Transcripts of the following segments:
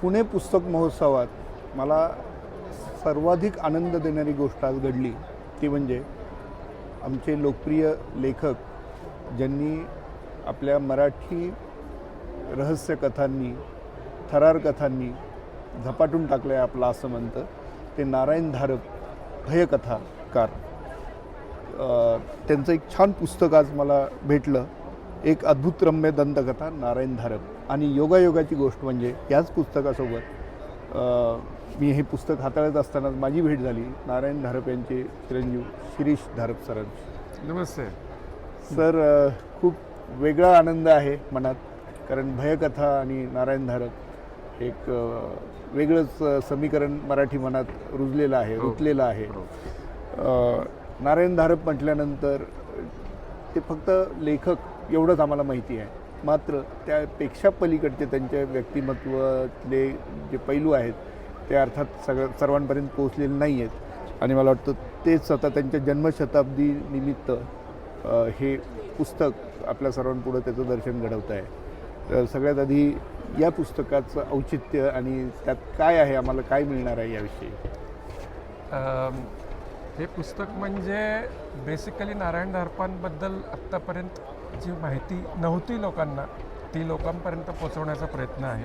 पुणे पुस्तक महोत्सवात मला सर्वाधिक आनंद देणारी गोष्ट आज घडली ती म्हणजे आमचे लोकप्रिय लेखक ज्यांनी आपल्या मराठी रहस्यकथांनी थरार कथांनी झपाटून टाकलं आहे आपलं असं म्हणतं ते नारायण धारप भयकथाकार. त्यांचं एक छान पुस्तक आज मला भेटलं, एक अद्भुत रम्य दंतकथा नारायण धारप. आणि योगायोगाची गोष्ट म्हणजे याच पुस्तकासोबत मी हे पुस्तक हाताळत असताना माझी भेट झाली नारायण धारप यांचे चिरंजीव शिरीष धारप सरांची. नमस्ते सर. खूप वेगळा आनंद आहे मनात, कारण भयकथा आणि नारायण धारप एक वेगळंच समीकरण मराठी मनात रुजलेलं आहे, रुतलेलं आहे. नारायण धारप म्हटल्यानंतर ते फक्त लेखक एवढंच आम्हाला माहिती आहे, मात्र त्यापेक्षा पलीकडचे त्यांच्या व्यक्तिमत्वातले जे पैलू आहेत ते अर्थात सर्वांपर्यंत पोहोचलेले नाही आहेत. आणि मला वाटतं तेच आता त्यांच्या जन्मशताब्दी निमित्त हे पुस्तक आपल्या सर्वांपुढं त्याचं दर्शन घडवत आहे. तर सगळ्यात आधी या पुस्तकाचं औचित्य आणि त्यात काय आहे, आम्हाला काय मिळणार आहे याविषयी. हे पुस्तक म्हणजे बेसिकली नारायण धारपांबद्दल आत्तापर्यंत जी माहिती नव्हती लोकांना ती लोकांपर्यंत पोचवण्याचा प्रयत्न आहे.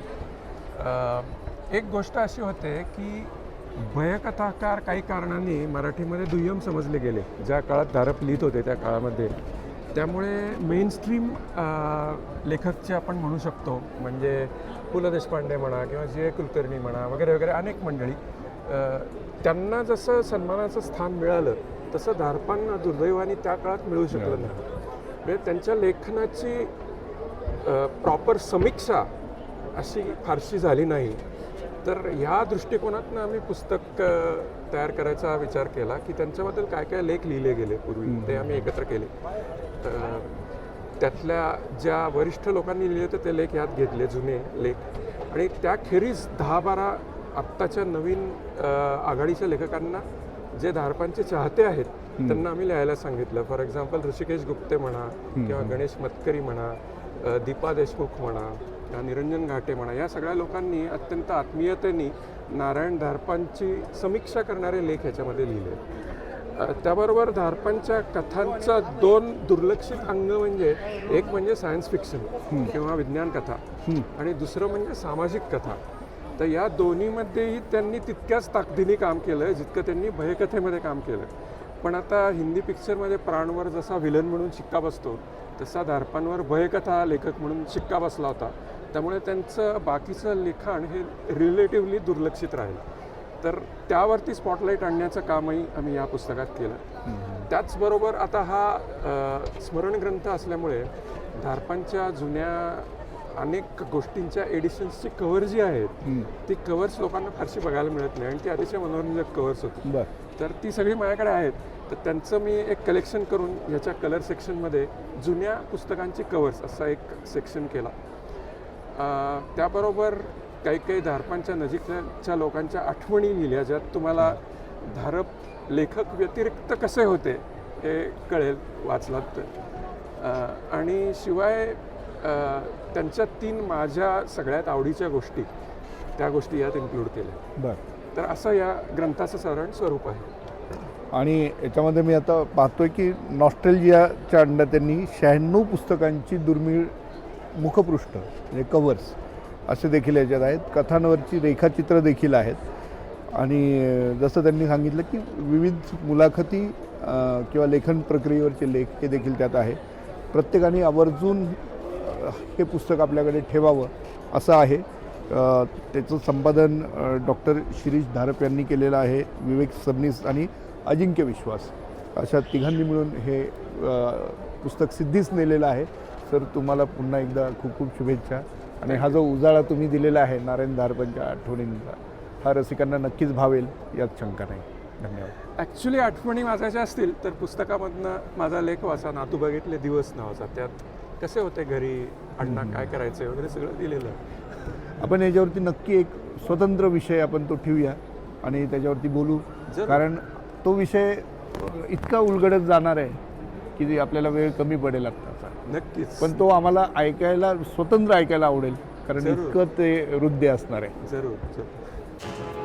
एक गोष्ट अशी होते की भयकथाकार काही कारणांनी मराठीमध्ये दुय्यम समजले गेले ज्या काळात धारप लिहित होते त्या काळामध्ये. त्यामुळे मेनस्ट्रीम लेखकचे आपण म्हणू शकतो, म्हणजे पु ल देशपांडे म्हणा किंवा जी ए कुलकर्णी म्हणा वगैरे वगैरे अनेक मंडळी, त्यांना जसं सन्मानाचं स्थान मिळालं तसं धारपांना दुर्दैवाने त्या काळात मिळू शकलं नाही. म्हणजे त्यांच्या लेखनाची प्रॉपर समीक्षा अशी फारशी झाली नाही. तर ह्या दृष्टिकोनातून आम्ही पुस्तक तयार करायचा विचार केला की त्यांच्याबद्दल काय काय लेख लिहिले गेले पूर्वी ते आम्ही एकत्र केले. त्यातल्या ज्या वरिष्ठ लोकांनी लिहिले होते ते लेख यात घेतले, जुने लेख. आणि त्याखेरीज 10-12 आत्ताच्या नवीन आघाडीच्या लेखकांना जे धारपांचे चाहते आहेत त्यांना आम्ही लिहायला सांगितलं. फॉर एक्झाम्पल ऋषिकेश गुप्ते म्हणा किंवा गणेश मतकरी म्हणा, दीपा देशमुख म्हणा, निरंजन घाटे म्हणा, या सगळ्या लोकांनी अत्यंत आत्मीयतेने नारायण धारपांची समीक्षा करणारे लेख ह्याच्यामध्ये लिहिले. त्याबरोबर धारपांच्या कथांचा 2 दुर्लक्षित अंग म्हणजे एक म्हणजे सायन्स फिक्शन किंवा विज्ञान कथा आणि दुसरं म्हणजे सामाजिक कथा. तर या दोन्हीमध्येही त्यांनी तितक्याच ताकदीने काम केलं जितकं त्यांनी भयकथेमध्ये काम केलं. पण आता हिंदी पिक्चरमध्ये प्राणवर जसा विलन म्हणून शिक्का बसतो तसा धारपांवर भयकथा लेखक म्हणून शिक्का बसला होता. त्यामुळे त्यांचं बाकीचं लिखाण हे रिलेटिव्हली दुर्लक्षित राहील. तर त्यावरती स्पॉटलाईट आणण्याचं कामही आम्ही या पुस्तकात केलं. त्याचबरोबर आता हा स्मरणग्रंथ असल्यामुळे धारपांच्या जुन्या अनेक गोष्टींच्या एडिशन्सची कव्हर जी आहेत ती कव्हर्स लोकांना फारशी बघायला मिळत नाही आणि ती अतिशय मनोरंजक कव्हर्स होती. तर ती सगळी माझ्याकडे आहेत. तर त्यांचं मी एक कलेक्शन करून ह्याच्या कलर सेक्शनमध्ये जुन्या पुस्तकांची कव्हर्स असा एक सेक्शन केला. त्याबरोबर काही काही धारपांच्या नजीकच्या लोकांच्या आठवणी लिहिल्या ज्यात तुम्हाला धारप लेखक व्यतिरिक्त कसे होते हे कळेल वाचलात. आणि शिवाय त्यांच्या 3 माझ्या सगळ्यात आवडीच्या गोष्टी त्या गोष्टी यात इन्क्लूड केल्या. तर असं या ग्रंथाचं साधारण स्वरूप आहे. आणि याच्यामध्ये मी आता पाहतोय की नॉस्टॅल्जियाच्या अंडर त्यांनी 96 पुस्तकांची दुर्मिळ मुखपृष्ठ म्हणजे कव्हर्स असे देखील याच्यात आहेत. कथांवरची रेखाचित्र देखील आहेत. आणि जसं त्यांनी सांगितलं की विविध मुलाखती किंवा लेखन प्रक्रियेवरचे लेख हे देखील त्यात आहे. प्रत्येकाने आवर्जून हे पुस्तक आपल्याकडे ठेवावं असं आहे. त्याचं संपादन डॉक्टर शिरीष धारप यांनी केलेलं आहे. विवेक सबनीस आणि अजिंक्य विश्वास अशा तिघांनी मिळून हे पुस्तक सिद्धीस नेलेलं आहे. सर, तुम्हाला पुन्हा एकदा खूप खूप शुभेच्छा. आणि हा जो उजाळा तुम्ही दिलेला आहे नारायण धारपांच्या आठवणींचा हा रसिकांना नक्कीच भावेल यात शंका नाही. धन्यवाद. ॲक्च्युली आठवणी वाचायच्या असतील तर पुस्तकामधनं माझा लेख वाचा, नातू बघितले दिवस नावाचा. त्यात कसे होते घरी, अण्णा काय करायचे वगैरे सगळं दिलेलं. आपण याच्यावरती नक्की एक स्वतंत्र विषय आपण तो ठेवूया आणि त्याच्यावरती बोलू, कारण तो विषय इतका उलगडत जाणार आहे की आपल्याला वेळ कमी पडेल आत्ताचा. नक्कीच. पण तो आम्हाला ऐकायला स्वतंत्र ऐकायला आवडेल कारण जरूर. इतकं ते हृदय असणार आहे. जरूर जरूर.